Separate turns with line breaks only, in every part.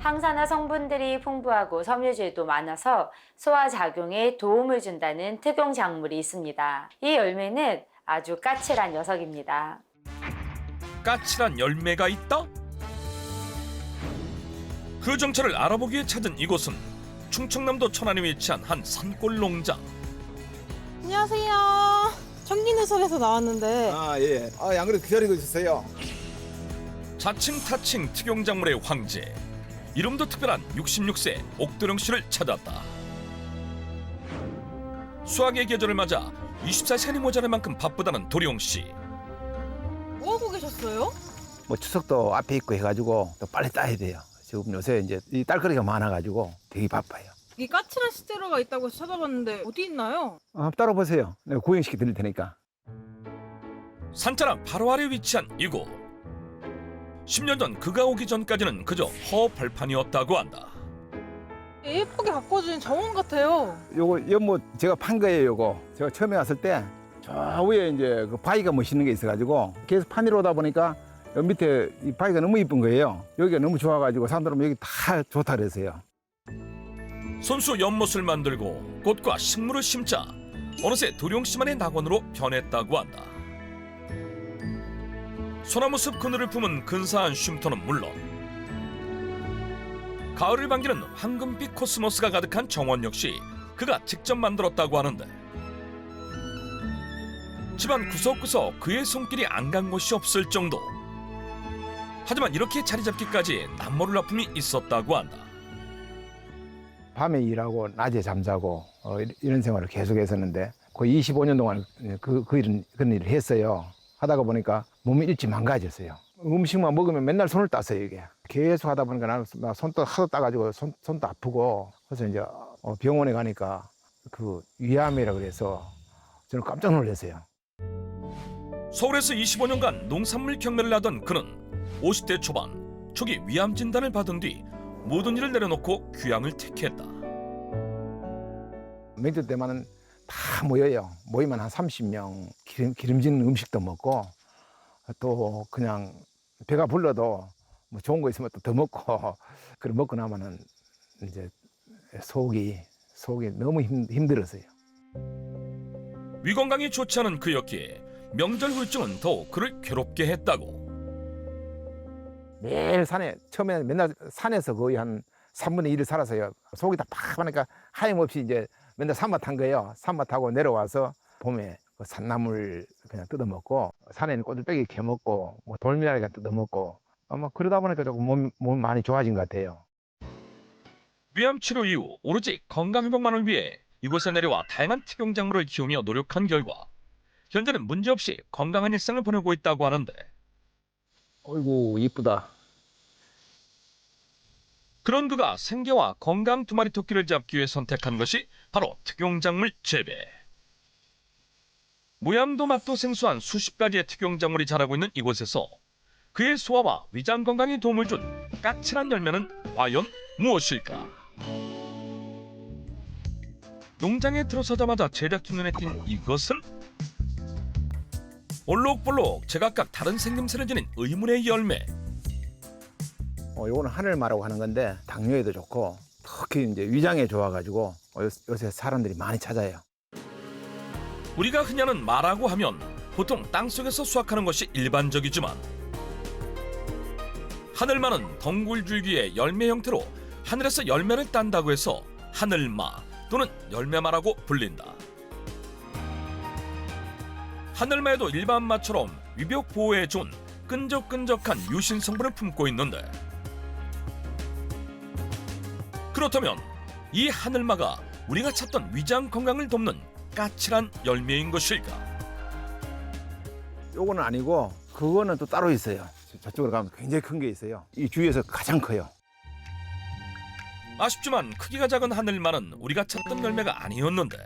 항산화 성분들이 풍부하고 섬유질도 많아서 소화 작용에 도움을 준다는 특용 작물이 있습니다. 이 열매는 아주 까칠한 녀석입니다.
까칠한 열매가 있다? 그 정체를 알아보기 위해 찾은 이곳은 충청남도 천안에 위치한 한 산골 농장.
안녕하세요. 청기누설에서 나왔는데
예. 안 그래도 기다리고 있었어요.
자칭 타칭 특용작물의 황제. 이름도 특별한 66세 옥도령 씨를 찾았다. 수확의 계절을 맞아 24시간이 모자랄 만큼 바쁘다는 도령 씨.
뭐 하고 계셨어요?
뭐 추석도 앞에 있고 해가지고 또 빨리 따야 돼요. 지금 요새 이제 이 딸거리가 많아가지고 되게 바빠요.
이 까칠한 시제로가 있다고 해서 찾아봤는데 어디 있나요?
한번 따라보세요. 내가 구경시켜 드릴 테니까.
산자랑 바로 아래 위치한 이곳. 10년 전 그가 오기 전까지는 그저 허벌판이었다고 한다.
예쁘게 가꿔준 정원 같아요.
요거 연못 제가 판 거예요. 요거 제가 처음에 왔을 때 저 위에 이제 그 바위가 멋있는 게 있어가지고 계속 판 위로 오다 보니까 여기 밑에 이 바위가 너무 이쁜 거예요. 여기가 너무 좋아가지고 사람들은 여기 다 좋다 그래서요.
손수 연못을 만들고 꽃과 식물을 심자 어느새 도령 씨만의 낙원으로 변했다고 한다. 소나무 숲 그늘을 품은 근사한 쉼터는 물론 가을을 반기는 황금빛 코스모스가 가득한 정원 역시 그가 직접 만들었다고 하는데 집안 구석구석 그의 손길이 안 간 곳이 없을 정도. 하지만 이렇게 자리 잡기까지 남모를 아픔이 있었다고 한다.
밤에 일하고 낮에 잠자고 이런 생활을 계속 했었는데 거의 25년 동안 그런 일을 했어요. 하다가 보니까 몸이 일찍 망가졌어요. 음식만 먹으면 맨날 손을 땄어요. 이게 계속 하다 보니까 나는 손도 하도 따가지고 손도 아프고 그래서 이제 병원에 가니까 그 위암이라 그래서 저는 깜짝 놀랐어요.
서울에서 25년간 농산물 경매를 하던 그는 50대 초반 초기 위암 진단을 받은 뒤 모든 일을 내려놓고 귀향을 택했다.
명절 때만은 다 모여요. 모이면 한 30명. 기름진 음식도 먹고 또 그냥 배가 불러도 뭐 좋은 거 있으면 또 더 먹고 그걸 먹고 나면은 이제 속이 너무 힘들었어요.
위 건강이 좋지 않은 그였기에 명절 후유증은 더욱 그를 괴롭게 했다고.
매일 산에 처음에 맨날 산에서 거의 한 3분의 1을 살아서요. 속이 다 팍하니까 하염없이 이제 맨날 산만 탄 거예요. 산만 타고 내려와서 봄에 그 산나물 그냥 뜯어먹고 산에 있는 꼬들빼기 캐먹고 뭐 돌미나리가 뜯어먹고 아마 그러다 보니까 조금 몸 많이 좋아진 것 같아요.
위암 치료 이후 오로지 건강 회복만을 위해 이곳에 내려와 다양한 특용작물을 키우며 노력한 결과 현재는 문제없이 건강한 일상을 보내고 있다고 하는데
어이구 이쁘다.
그런 그가 생계와 건강 두 마리 토끼를 잡기 위해 선택한 것이 바로 특용작물 재배. 모양도 맛도 생소한 수십 가지의 특용작물이 자라고 있는 이곳에서 그의 소화와 위장 건강에 도움을 준 까칠한 열매는 과연 무엇일까? 농장에 들어서자마자 제작진 눈에 띈 이것은 볼록볼록 제각각 다른 생김새를 지닌 의문의 열매.
요거는 하늘마라고 하는 건데 당뇨에도 좋고 특히 이제 위장에 좋아가지고 요새 사람들이 많이 찾아요.
우리가 흔히 하는 마라고 하면 보통 땅속에서 수확하는 것이 일반적이지만 하늘마는 덩굴 줄기의 열매 형태로 하늘에서 열매를 딴다고 해서 하늘마 또는 열매마라고 불린다. 하늘마에도 일반 마처럼 위벽 보호에 좋은 끈적끈적한 유신 성분을 품고 있는데 그렇다면 이 하늘마가 우리가 찾던 위장 건강을 돕는 까칠한 열매인 것일까?
요거는 아니고 그거는 또 따로 있어요. 저쪽으로 가면 굉장히 큰 게 있어요. 이 주위에서 가장 커요.
아쉽지만 크기가 작은 하늘마는 우리가 찾던 열매가 아니었는데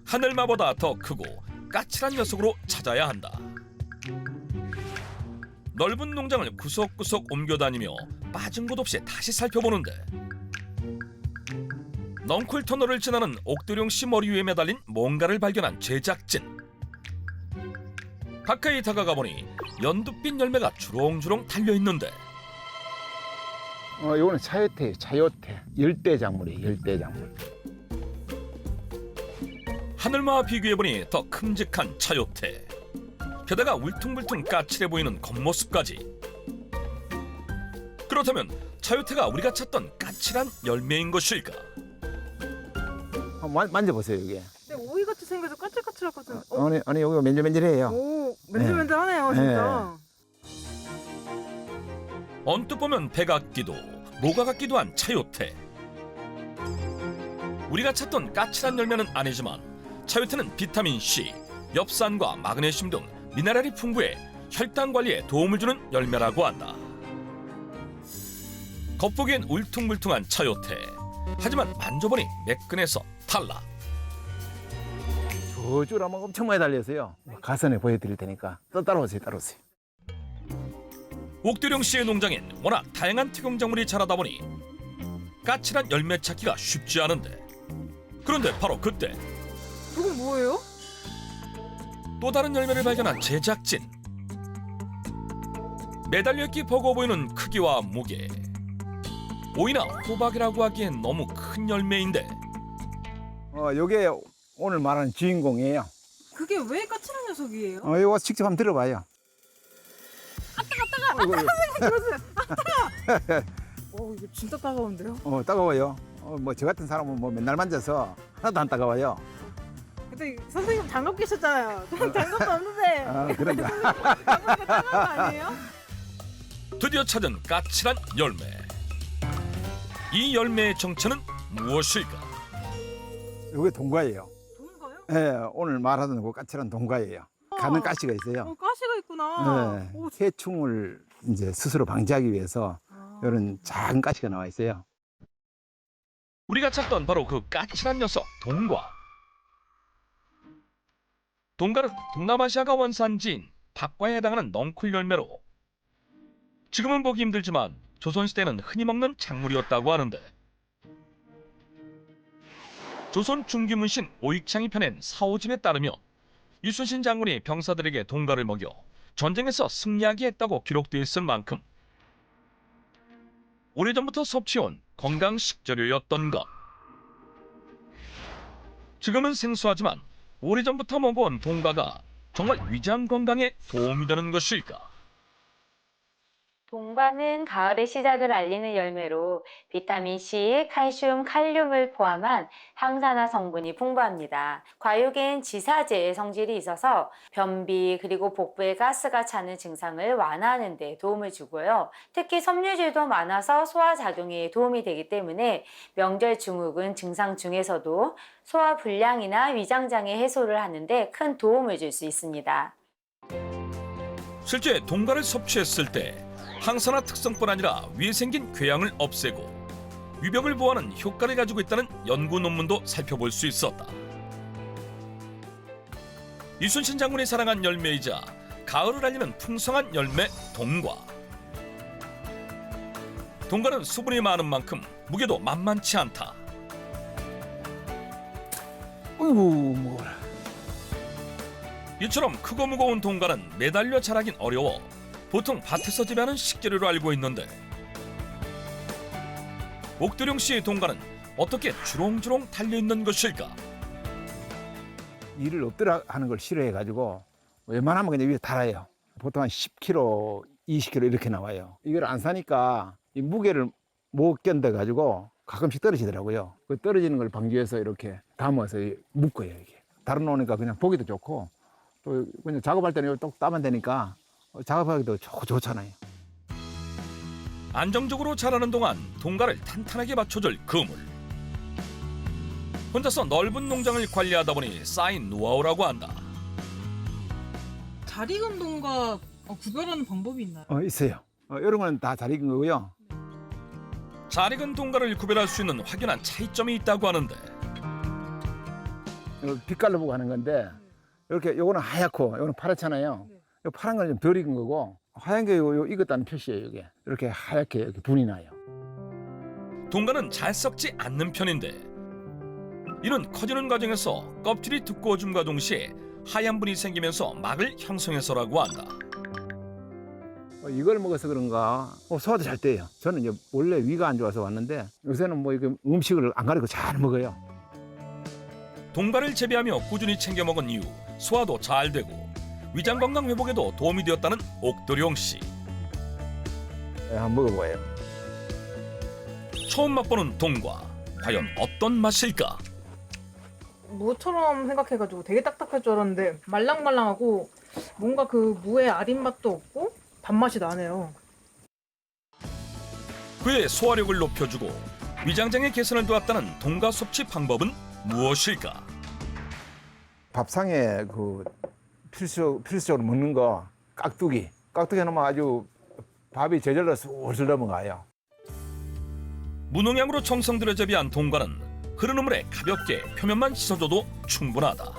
하늘마보다 더 크고 까칠한 녀석으로 찾아야 한다. 넓은 농장을 구석구석 옮겨다니며 빠진 곳 없이 다시 살펴보는데 넝쿨 터널을 지나는 옥도령 씨 머리 위에 매달린 뭔가를 발견한 제작진. 가까이 다가가 보니 연두빛 열매가 주렁주렁 달려있는데
요거는 차요태예요. 차요태. 열대작물이에요. 열대작물.
하늘과 비교해보니 더 큼직한 차요태. 게다가 울퉁불퉁 까칠해 보이는 겉모습까지. 그렇다면 차요태가 우리가 찾던 까칠한 열매인 것일까?
한번 만져보세요, 이게.
근데 오이 같이 생겨서 까칠까칠하거든.
아니, 여기가 맨질맨질해요.
오, 맨들맨들하네요, 진짜.
언뜻 보면 배 같기도 모가 같기도 한 차요태. 우리가 찾던 까칠한 열매는 아니지만 차요태는 비타민C, 엽산과 마그네슘 등 미네랄이 풍부해 혈당 관리에 도움을 주는 열매라고 한다. 겉보기엔 울퉁불퉁한 차요태. 하지만 만져보니 매끈해서 탈락.
저줄 아마 엄청 많이 달려서요. 가선에 보여드릴 테니까 따라오세요, 따라오세요.
옥두룡 씨의 농장엔 워낙 다양한 특용작물이 자라다 보니 까칠한 열매 찾기가 쉽지 않은데, 그런데 바로 그때
저건 뭐예요?
또 다른 열매를 발견한 제작진. 매달려있기 버거워 보이는 크기와 무게. 오이나 호박이라고 하기엔 너무 큰 열매인데
요게 오늘 말하는 주인공이에요.
그게 왜 까칠한 녀석이에요?
요거 직접 한번 들어봐요.
오, 이거 진짜 따가운데요?
따가워요. 뭐 저 같은 사람은 뭐 맨날 만져서 하나도 안 따가워요.
근데 선생님 장갑 끼셨잖아요. 저는 장갑도 없는데.
그런가.
장갑이 따가운 거 아니에요?
드디어 찾은 까칠한 열매. 이 열매의 정체는 무엇일까?
요게 동과예요.
좋은가요?
예, 오늘 말하던 그 까칠한 동과예요. 가는 가시가 있어요.
가시가 있구나.
네,
오,
해충을 이제 스스로 방지하기 위해서 이런 작은 가시가 나와 있어요.
우리가 찾던 바로 그 까칠한 녀석 동과. 동과는 동남아시아가 원산지인 박과에 해당하는 넝쿨 열매로 지금은 보기 힘들지만 조선시대는 흔히 먹는 작물이었다고 하는데, 조선 중기문신 오익창이 펴낸 사오집에 따르면 이순신 장군이 병사들에게 동과를 먹여 전쟁에서 승리하게 했다고 기록되어 있을 만큼 오래전부터 섭취해온 건강 식재료였던 것. 지금은 생소하지만 오래전부터 먹어온 동과가 정말 위장 건강에 도움이 되는 것일까?
동과는 가을의 시작을 알리는 열매로 비타민C, 칼슘, 칼륨을 포함한 항산화 성분이 풍부합니다. 과육엔 지사제의 성질이 있어서 변비 그리고 복부에 가스가 차는 증상을 완화하는 데 도움을 주고요. 특히 섬유질도 많아서 소화작용에 도움이 되기 때문에 명절 증후군 증상 중에서도 소화불량이나 위장장애 해소를 하는 데 큰 도움을 줄 수 있습니다.
실제 동과를 섭취했을 때 항산화 특성뿐 아니라 위에 생긴 궤양을 없애고 위벽을 보호하는 효과를 가지고 있다는 연구 논문도 살펴볼 수 있었다. 이순신 장군이 사랑한 열매이자 가을을 알리는 풍성한 열매 동과. 동과는 수분이 많은 만큼 무게도 만만치 않다.
어이구, 뭐라.
이처럼 크고 무거운 동과는 매달려 자라긴 어려워 보통 밭에서 재배하는 식재료로 알고 있는데, 옥두룡 씨의 동과는 어떻게 주렁주렁 달려있는 것일까?
일을 엎드려 하는 걸 싫어해가지고 웬만하면 그냥 위에 달아요. 보통 한 10kg, 20kg 이렇게 나와요. 이걸 안 사니까 이 무게를 못 견뎌가지고 가끔씩 떨어지더라고요. 그 떨어지는 걸 방지해서 이렇게 담아서 묶어요. 이게 달아놓으니까 그냥 보기도 좋고 또 그냥 작업할 때는 똑 따면 되니까 작업하기도 좋잖아요.
안정적으로 자라는 동안 동과를 탄탄하게 받쳐줄 그물. 혼자서 넓은 농장을 관리하다 보니 쌓인 노하우라고 한다.
잘 익은 동과 구별하는 방법이 있나요?
있어요. 이런 건 다 잘 익은 거고요.
잘 익은 동과를 구별할 수 있는 확연한 차이점이 있다고 하는데,
빛깔로 보고 하는 건데 이렇게 요거는 하얗고 요거는 파랗잖아요. 요 파란 건 좀 덜 익은 거고 하얀 게 요 익었다는 표시예요. 이게 이렇게 하얗게 이렇게 분이 나요.
동과는 잘 썩지 않는 편인데, 이는 커지는 과정에서 껍질이 두꺼워짐과 동시에 하얀 분이 생기면서 막을 형성해서라고 한다.
이걸 먹어서 그런가 소화도 잘 돼요. 저는 이제 원래 위가 안 좋아서 왔는데 요새는 뭐 이렇게 음식을 안 가리고 잘 먹어요.
동과를 재배하며 꾸준히 챙겨 먹은 이후 소화도 잘 되고 위장 건강 회복에도 도움이 되었다는 옥도룡 씨.
네, 한번 먹어봐요.
처음 맛보는 동과 과연 어떤 맛일까?
무처럼 생각해가지고 되게 딱딱할 줄 알았는데 말랑말랑하고 뭔가 그 무의 아린 맛도 없고 단맛이 나네요.
그의 소화력을 높여주고 위장장애 개선을 도왔다는 동과 섭취 방법은 무엇일까?
밥상에 그 필수적으로 먹는 거 깍두기 넣으면 아주 밥이 저절로 술술 넘어가요.
무농약으로 정성 들여 재배한 동과는 흐르는 물에 가볍게 표면만 씻어줘도 충분하다.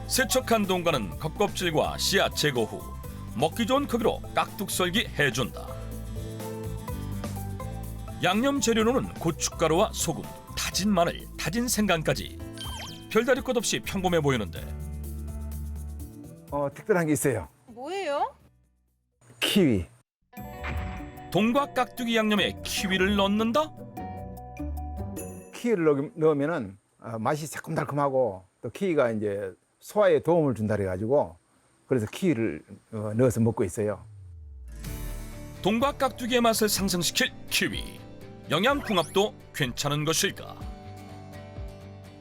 세척한 동과는 겉껍질과 씨앗 제거 후 먹기 좋은 크기로 깍둑 썰기 해준다. 양념 재료로는 고춧가루와 소금, 다진 마늘, 다진 생강까지 별다를 것 없이 평범해 보이는데
특별한 게 있어요.
뭐예요?
키위.
동과 깍두기 양념에 키위를 넣는다?
키위를 넣으면은 맛이 새콤달콤하고 또 키위가 이제 소화에 도움을 준다 그래가지고 그래서 키위를 넣어서 먹고 있어요.
동과 깍두기의 맛을 상승시킬 키위. 영양 궁합도 괜찮은 것일까?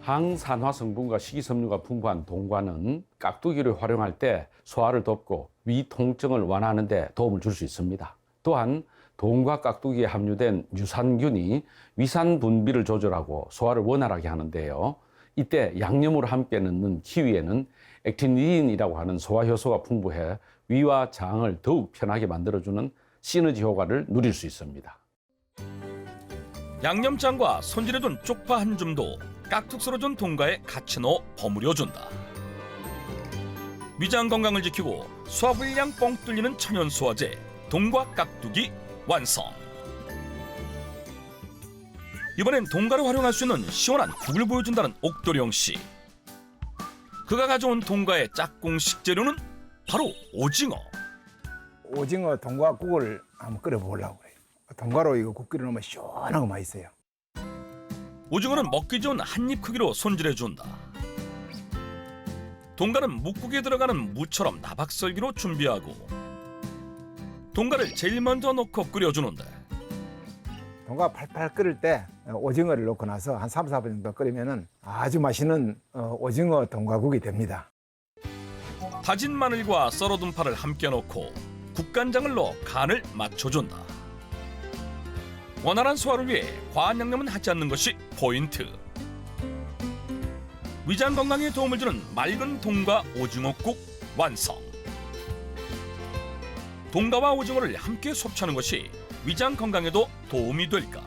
항산화 성분과 식이섬유가 풍부한 동과는 깍두기를 활용할 때 소화를 돕고 위 통증을 완화하는 데 도움을 줄 수 있습니다. 또한 동과 깍두기에 함유된 유산균이 위산 분비를 조절하고 소화를 원활하게 하는데요. 이때 양념으로 함께 넣는 키위에는 액티닌이라고 하는 소화 효소가 풍부해 위와 장을 더욱 편하게 만들어주는 시너지 효과를 누릴 수 있습니다.
양념장과 손질해둔 쪽파 한 줌도 깍둑 썰어준 동과에 같이 넣어 버무려준다. 위장 건강을 지키고 소화불량 뻥 뚫리는 천연 소화제 동과 깍두기 완성. 이번엔 동과를 활용할 수 있는 시원한 국을 보여준다는 옥도룡 씨. 그가 가져온 동과의 짝꿍 식재료는 바로 오징어.
오징어 동과 국을 한번 끓여보려고 해요. 동과로 이거 국 끓여 놓으면 시원하고 맛있어요.
오징어는 먹기 좋은 한입 크기로 손질해준다. 동과는 묵국에 들어가는 무처럼 나박썰기로 준비하고 동과를 제일 먼저 넣고 끓여주는데
동과 팔팔 끓을 때 오징어를 넣고 나서 한 3, 4분 정도 끓이면 아주 맛있는 오징어 동과국이 됩니다.
다진 마늘과 썰어둔 파를 함께 넣고 국간장을 넣어 간을 맞춰준다. 원활한 소화를 위해 과한 양념은 하지 않는 것이 포인트. 위장 건강에 도움을 주는 맑은 동과 오징어국 완성. 동과와 오징어를 함께 섭취하는 것이 위장 건강에도 도움이 될까?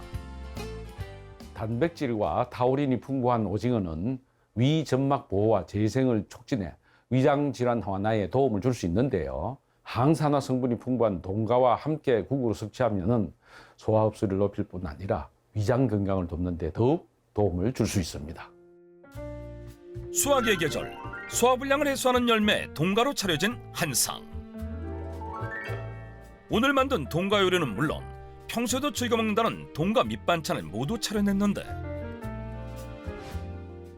단백질과 타우린이 풍부한 오징어는 위 점막 보호와 재생을 촉진해 위장 질환 완화에 도움을 줄 수 있는데요. 항산화 성분이 풍부한 동과와 함께 국으로 섭취하면 소화 흡수를 높일 뿐 아니라 위장 건강을 돕는 데 더욱 도움을 줄 수 있습니다.
수확의 계절, 소화불량을 해소하는 열매 동과로 차려진 한상. 오늘 만든 동과 요리는 물론 평소에도 즐겨 먹는다는 동과 밑반찬을 모두 차려냈는데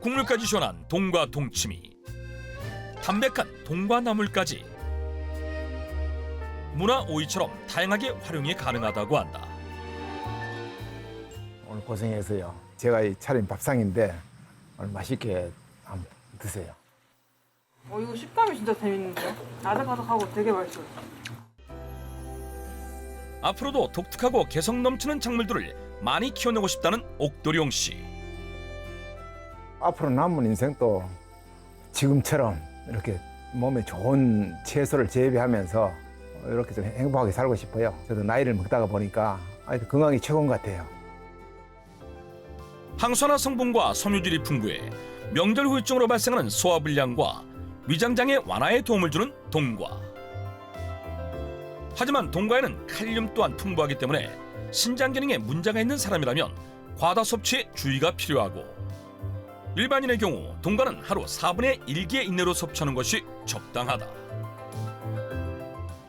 국물까지 시원한 동과 동치미, 담백한 동과 나물까지 문화 오이처럼 다양하게 활용이 가능하다고 한다.
오늘 고생했어요. 제가 이 차린 밥상인데 오늘 맛있게 한번 드세요.
이거 식감이 진짜 재밌는데요? 아삭아삭하고 되게 맛있어요.
앞으로도 독특하고 개성 넘치는 작물들을 많이 키워내고 싶다는 옥도룡 씨.
앞으로 남은 인생도 지금처럼 이렇게 몸에 좋은 채소를 재배하면서 이렇게 좀 행복하게 살고 싶어요. 저도 나이를 먹다가 보니까 아주 건강이 최고인 것 같아요.
항산화 성분과 섬유질이 풍부해 명절 후유증으로 발생하는 소화불량과 위장장애 완화에 도움을 주는 동과. 하지만 동과에는 칼륨 또한 풍부하기 때문에 신장 기능에 문제가 있는 사람이라면 과다 섭취에 주의가 필요하고 일반인의 경우 동과는 하루 4분의 1개 이내로 섭취하는 것이 적당하다.